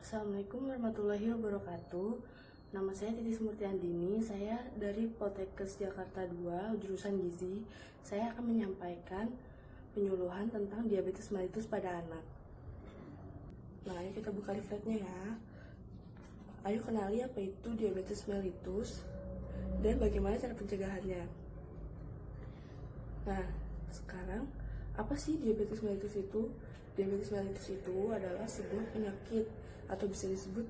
Assalamualaikum warahmatullahi wabarakatuh. Nama saya Titis Murtiandini. Saya dari Poltekkes Jakarta 2, jurusan Gizi. Saya akan menyampaikan penyuluhan tentang diabetes mellitus pada anak. Nah, ayo kita buka leafletnya ya. Ayo kenali apa itu diabetes mellitus dan bagaimana cara pencegahannya. Nah, sekarang apa sih diabetes mellitus itu? Diabetes mellitus itu adalah sebuah penyakit atau bisa disebut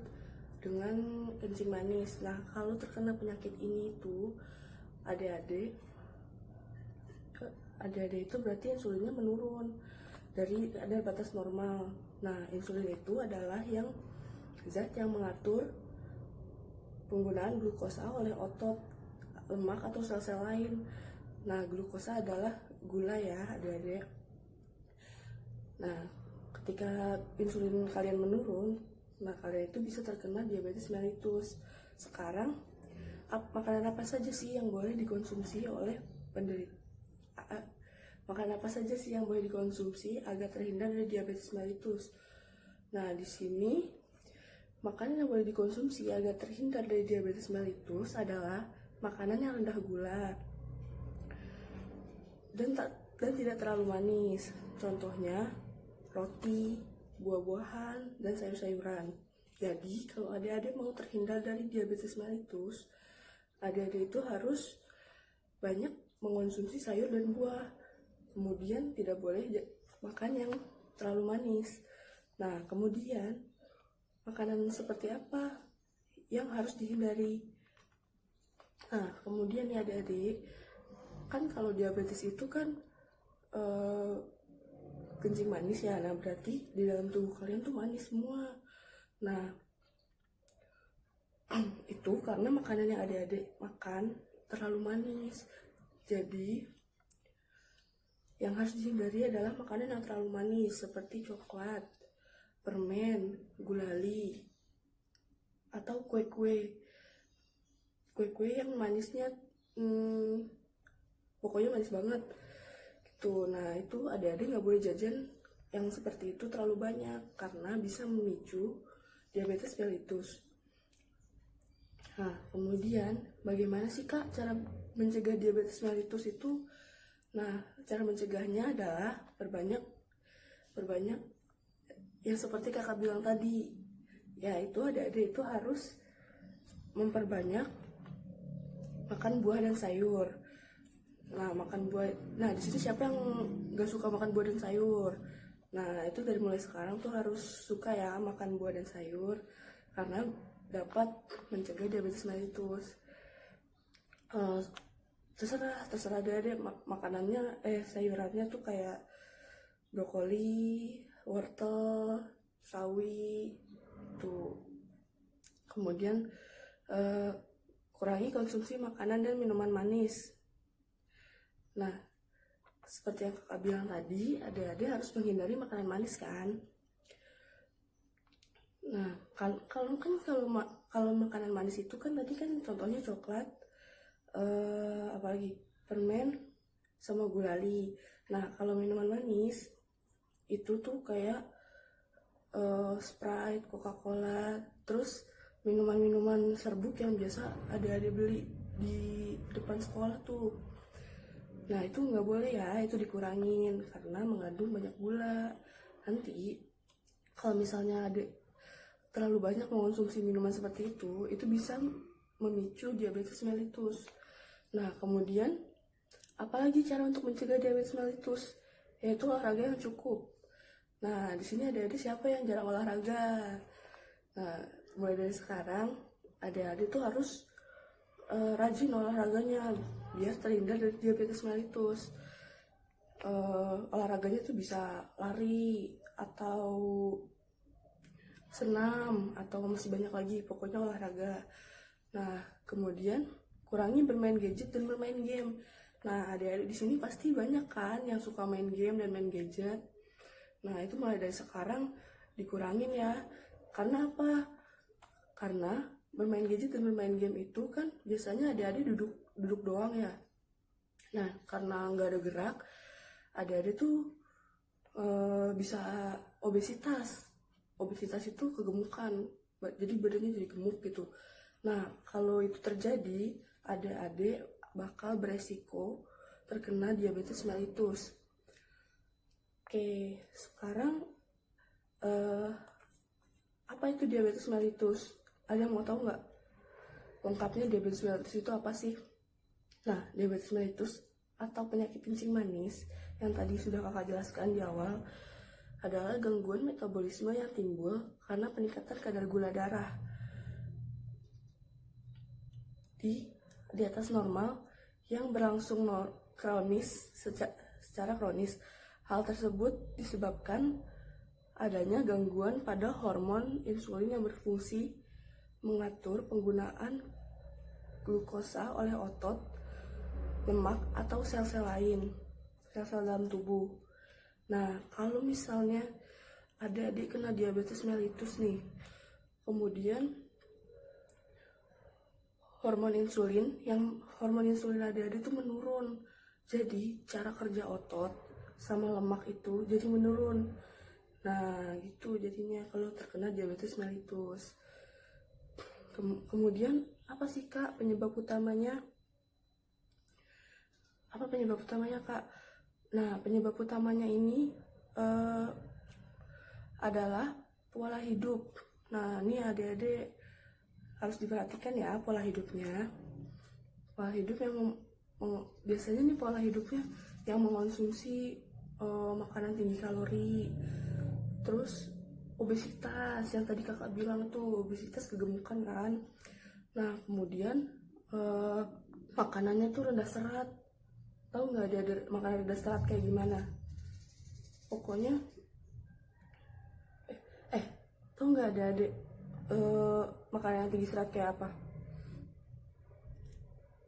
dengan kencing manis. Nah, kalau terkena penyakit ini itu adik-adik itu berarti insulinnya menurun dari batas normal. Nah, insulin itu adalah zat yang mengatur penggunaan glukosa oleh otot, lemak atau sel-sel lain. Nah, glukosa adalah gula ya adik-adik. Nah, ketika insulin kalian menurun, nah kalian itu bisa terkena diabetes mellitus. Sekarang, makanan apa saja sih yang boleh dikonsumsi oleh penderita? Makanan apa saja sih yang boleh dikonsumsi agar terhindar dari diabetes mellitus? Nah, di sini makanan yang boleh dikonsumsi agar terhindar dari diabetes mellitus adalah makanan yang rendah gula dan tidak terlalu manis. Contohnya roti, buah-buahan, dan sayur-sayuran. Jadi, kalau adik-adik mau terhindar dari diabetes mellitus, adik-adik itu harus banyak mengonsumsi sayur dan buah. Kemudian tidak boleh makan yang terlalu manis. Nah, kemudian makanan seperti apa yang harus dihindari? Nah, kemudian ya adik-adik, kan kalau diabetes itu kan kencing manis ya. Nah, berarti di dalam tubuh kalian tuh manis semua. Nah, itu karena makanan yang adik-adik makan terlalu manis. Jadi, yang harus dihindari adalah makanan yang terlalu manis seperti coklat, permen, gulali, atau kue-kue. Kue-kue yang manisnya pokoknya manis banget gitu. Nah, itu adik-adik nggak boleh jajan yang seperti itu terlalu banyak karena bisa memicu diabetes mellitus. Nah, kemudian bagaimana sih Kak cara mencegah diabetes mellitus itu? Nah, cara mencegahnya adalah perbanyak yang seperti Kakak bilang tadi, yaitu adik-adik itu harus memperbanyak makan buah dan sayur. Nah, makan buah. Nah, di situ siapa yang gak suka makan buah dan sayur? Nah, itu dari mulai sekarang tuh harus suka ya makan buah dan sayur karena dapat mencegah diabetes mellitus. Terserah deh makanannya, sayurannya tuh kayak brokoli, wortel, sawi, tuh. Kemudian kurangi konsumsi makanan dan minuman manis. Nah, seperti yang Kakak bilang tadi, adik-adik harus menghindari makanan manis kan. Nah, kalau makanan manis itu kan tadi kan contohnya coklat, apalagi permen sama gulali. Nah, kalau minuman manis itu tuh kayak Sprite, Coca-Cola, terus minuman-minuman serbuk yang biasa adik-adik beli di depan sekolah tuh. Nah, itu nggak boleh ya, itu dikurangin karena mengandung banyak gula. Nanti kalau misalnya ada terlalu banyak mengonsumsi minuman seperti itu bisa memicu diabetes mellitus. Nah, kemudian apalagi cara untuk mencegah diabetes mellitus? Yaitu olahraga yang cukup. Nah, di sini adik-adik siapa yang jarang olahraga? Nah, mulai dari sekarang adik-adik tuh harus rajin olahraganya biar terhindar dari diabetes mellitus. Olahraganya tuh bisa lari atau senam atau masih banyak lagi, pokoknya olahraga. Nah, kemudian kurangi bermain gadget dan bermain game. Nah, adik-adik di sini pasti banyak kan yang suka main game dan main gadget. Nah, itu mulai dari sekarang dikurangin ya. Karena apa? Karena bermain gadget dan bermain game itu kan biasanya adik-adik duduk doang ya. Nah, karena nggak ada gerak, adik-adik tuh bisa obesitas. obesitas itu kegemukan, jadi badannya jadi gemuk gitu. Nah, kalau itu terjadi, adik-adik bakal beresiko terkena diabetes mellitus. Oke, sekarang apa itu diabetes mellitus? Ada yang mau tahu nggak? Lengkapnya diabetes mellitus itu apa sih? Nah, diabetes mellitus atau penyakit kencing manis yang tadi sudah kakak jelaskan di awal adalah gangguan metabolisme yang timbul karena peningkatan kadar gula darah di atas normal yang berlangsung kronis secara kronis. Hal tersebut disebabkan adanya gangguan pada hormon insulin yang berfungsi mengatur penggunaan glukosa oleh otot, lemak, atau sel-sel lain, sel-sel dalam tubuh. Nah, kalau misalnya adik-adik kena diabetes mellitus nih, kemudian hormon insulin adik-adik itu menurun. Jadi cara kerja otot sama lemak itu jadi menurun. Nah, gitu jadinya kalau terkena diabetes mellitus. Kemudian apa sih Kak penyebab utamanya? Apa penyebab utamanya Kak? Nah, penyebab utamanya ini adalah pola hidup. Nah, ini adik-adik harus diperhatikan ya pola hidupnya. Pola hidup yang biasanya nih pola hidupnya yang mengonsumsi makanan tinggi kalori, terus obesitas yang tadi kakak bilang tuh, obesitas kegemukan kan. Nah, kemudian makanannya tuh rendah serat. Tahu nggak ada makanan rendah serat kayak gimana? Pokoknya tahu nggak ada makanan yang tinggi serat kayak apa?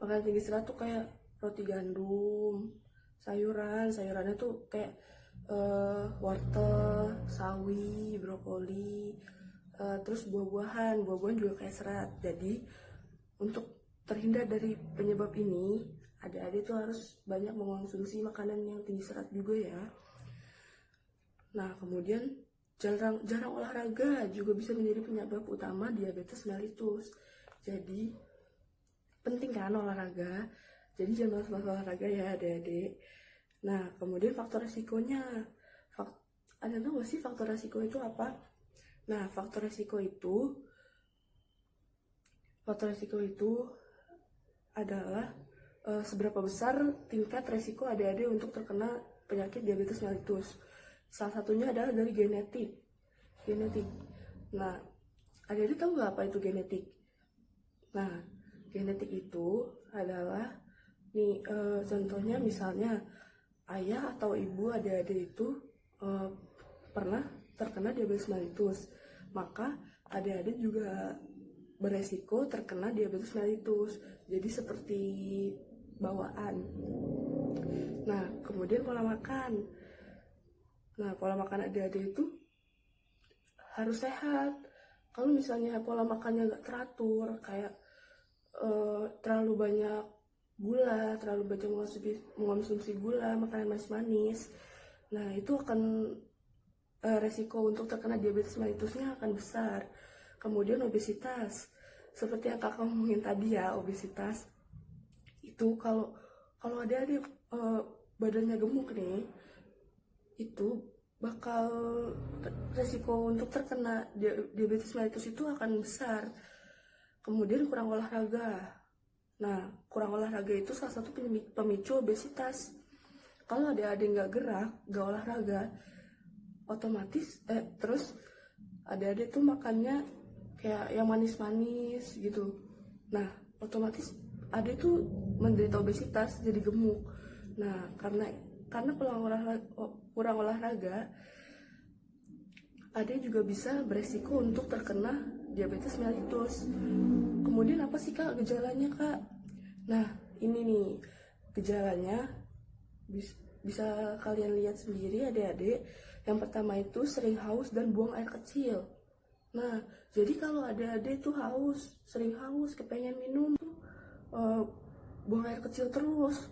Makanan tinggi serat tuh kayak roti gandum, sayurannya tuh kayak wortel, sawi, brokoli, terus buah-buahan juga kayak serat. Jadi untuk terhindar dari penyebab ini, adik-adik tuh harus banyak mengonsumsi makanan yang tinggi serat juga ya. Nah, kemudian jarang olahraga juga bisa menjadi penyebab utama diabetes mellitus. Jadi penting kan olahraga, jadi jangan malas olahraga ya adik-adik. Nah, kemudian faktor resikonya, ada tahu nggak sih faktor resiko itu apa? Nah, faktor resiko itu adalah seberapa besar tingkat resiko adik-adik untuk terkena penyakit diabetes mellitus. Salah satunya adalah dari genetik. Nah, adik-adik tahu nggak apa itu genetik? Nah, genetik itu adalah nih contohnya misalnya ayah atau ibu adik-adik itu pernah terkena diabetes mellitus, maka adik-adik juga beresiko terkena diabetes mellitus. Jadi seperti bawaan. Nah, kemudian pola makan. Nah, pola makan adik-adik itu harus sehat. Kalau misalnya pola makannya nggak teratur, kayak terlalu banyak gula, terlalu banyak mengonsumsi gula, makanan manis-manis, nah itu akan resiko untuk terkena diabetes mellitusnya akan besar. Kemudian obesitas, seperti yang kakak ngomongin tadi ya, obesitas itu kalau adik-adik badannya gemuk nih, itu bakal resiko untuk terkena diabetes mellitus itu akan besar. Kemudian kurang olahraga. Nah, kurang olahraga itu salah satu pemicu obesitas. Kalau adik-adik nggak gerak, nggak olahraga, otomatis terus adik-adik tuh makannya kayak yang manis-manis gitu. Nah, otomatis adik tuh menderita obesitas, jadi gemuk. Nah, karena kurang olahraga, adik juga bisa beresiko untuk terkena diabetes mellitus. Kemudian apa sih Kak gejalanya Kak? Nah, ini nih gejalanya bisa kalian lihat sendiri adik-adik. Yang pertama itu sering haus dan buang air kecil. Nah, jadi kalau adik-adik tuh sering haus, kepengen minum, buang air kecil terus,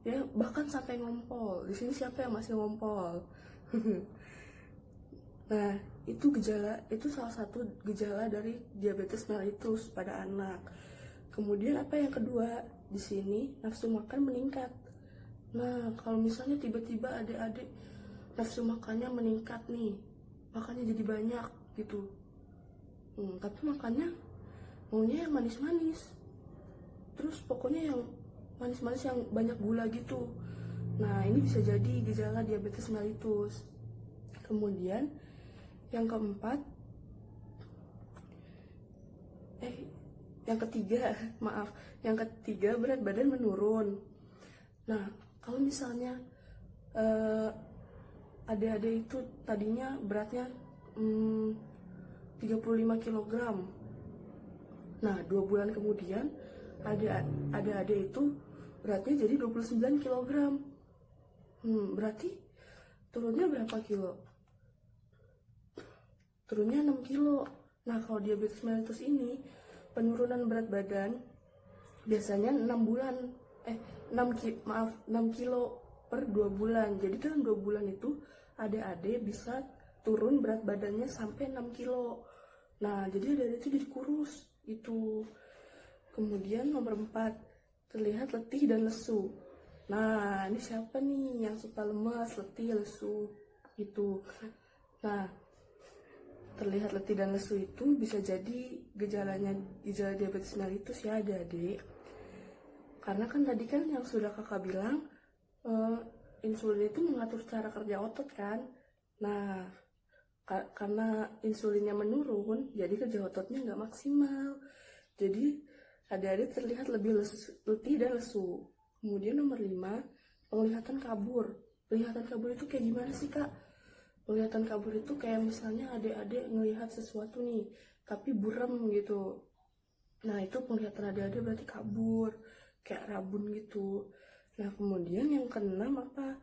ya bahkan sampai ngompol. Di sini siapa yang masih ngompol? Nah, itu salah satu gejala dari diabetes mellitus pada anak. Kemudian apa yang kedua? Di sini nafsu makan meningkat. Nah, kalau misalnya tiba-tiba adik-adik nafsu makannya meningkat nih, makannya jadi banyak gitu. Tapi makannya maunya yang manis-manis. Terus pokoknya yang manis-manis yang banyak gula gitu. Nah, ini bisa jadi gejala diabetes mellitus. Kemudian yang keempat, yang ketiga, maaf, yang ketiga berat badan menurun. Nah, kalau misalnya adik-adik itu tadinya beratnya 35 kg. Nah, 2 bulan kemudian adik-adik itu beratnya jadi 29 kg. Berarti turunnya berapa kilo? Turunnya 6 kilo. Nah, kalau diabetes mellitus ini penurunan berat badan biasanya 6 kilo per 2 bulan. Jadi dalam 2 bulan itu adik-adik bisa turun berat badannya sampai 6 kilo. Nah, jadi adik-adik itu jadi kurus itu. Kemudian nomor 4, terlihat letih dan lesu. Nah, ini siapa nih yang suka lemas, letih, lesu gitu. Nah, terlihat letih dan lesu itu bisa jadi gejala diabetes mellitus ya adik-adik. Karena kan tadi kan yang sudah kakak bilang, insulin itu mengatur cara kerja otot kan. Nah, karena insulinnya menurun, jadi kerja ototnya nggak maksimal. Jadi adik-adik terlihat lebih letih dan lesu. Kemudian nomor 5, penglihatan kabur. Penglihatan kabur itu kayak gimana sih kak? Penglihatan kabur itu kayak misalnya adik-adik ngelihat sesuatu nih, tapi buram gitu. Nah, itu penglihatan adik-adik berarti kabur, kayak rabun gitu. Nah, kemudian yang keenam apa?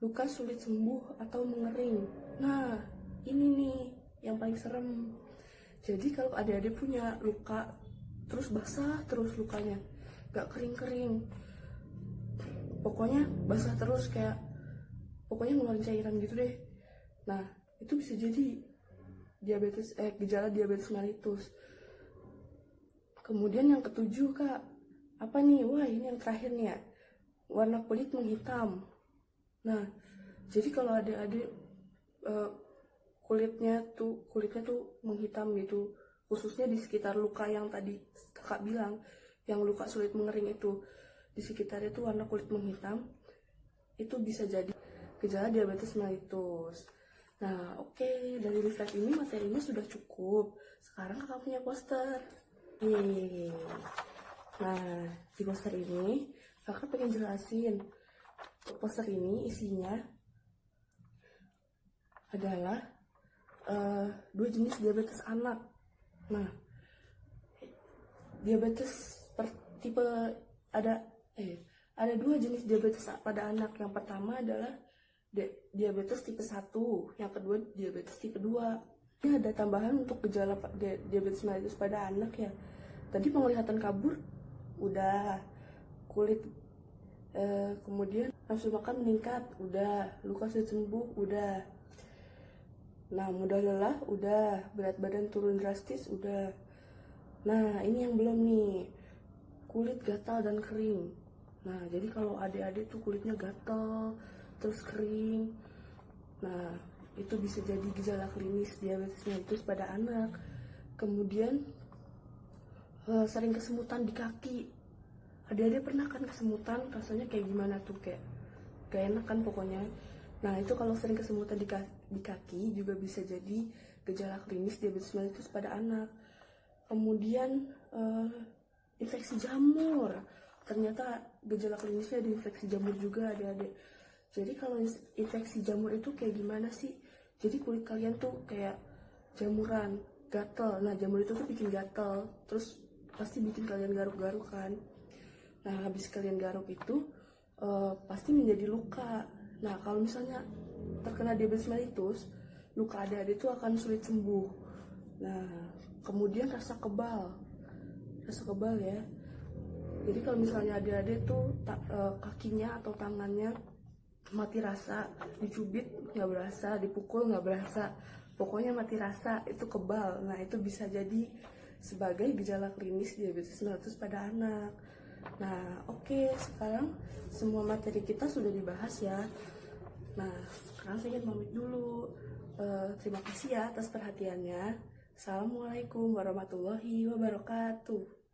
Luka sulit sembuh atau mengering. Nah, ini nih yang paling serem. Jadi kalau adik-adik punya luka, terus basah terus lukanya, gak kering-kering. Pokoknya basah terus kayak, pokoknya ngeluarin cairan gitu deh. Nah, itu bisa jadi gejala diabetes mellitus. Kemudian yang ketujuh kak, apa nih? Wah, ini yang terakhir nih ya, warna kulit menghitam. Nah, jadi kalau adik-adik kulitnya tuh menghitam gitu, khususnya di sekitar luka yang tadi kakak bilang, yang luka sulit mengering itu, di sekitarnya tuh warna kulit menghitam, itu bisa jadi gejala diabetes mellitus. Nah, oke, dari refleks ini materinya sudah cukup. Sekarang kakak punya poster. Nih. Nah, di poster ini kakak pengen jelasin. Poster ini isinya adalah 2 jenis diabetes anak. Nah, diabetes tipe ada 2 jenis diabetes pada anak. Yang pertama adalah diabetes tipe 1, yang kedua diabetes tipe 2. Ini ada tambahan untuk gejala diabetes mellitus pada anak ya. Tadi penglihatan kabur udah, kulit kemudian nafsu makan meningkat udah, luka sulit sembuh udah. Nah, mudah lelah udah, berat badan turun drastis udah. Nah, ini yang belum nih, kulit gatal dan kering. Nah, jadi kalau adik-adik tuh kulitnya gatal terus kering, nah itu bisa jadi gejala klinis diabetes mellitus pada anak. Kemudian sering kesemutan di kaki. Adik-adik pernah kan kesemutan, rasanya kayak gimana tuh, kayak gak enak kan pokoknya. Nah, itu kalau sering kesemutan di kaki juga bisa jadi gejala klinis diabetes mellitus pada anak. Kemudian infeksi jamur, ternyata gejala klinisnya di infeksi jamur juga adik-adik. Jadi kalau infeksi jamur itu kayak gimana sih? Jadi kulit kalian tuh kayak jamuran, gatel. Nah, jamur itu tuh bikin gatel, terus pasti bikin kalian garuk-garuk kan. Nah, habis kalian garuk itu pasti menjadi luka. Nah, kalau misalnya terkena diabetes mellitus, luka adik-adik itu akan sulit sembuh. Nah, kemudian rasa kebal ya. Jadi kalau misalnya adik-adik tuh kakinya atau tangannya mati rasa, dicubit nggak berasa, dipukul nggak berasa, pokoknya mati rasa, itu kebal. Nah, itu bisa jadi sebagai gejala klinis diabetes mellitus pada anak. Nah, oke, sekarang semua materi kita sudah dibahas ya. Nah, sekarang saya ingin pamit dulu. Terima kasih ya atas perhatiannya. Assalamualaikum warahmatullahi wabarakatuh.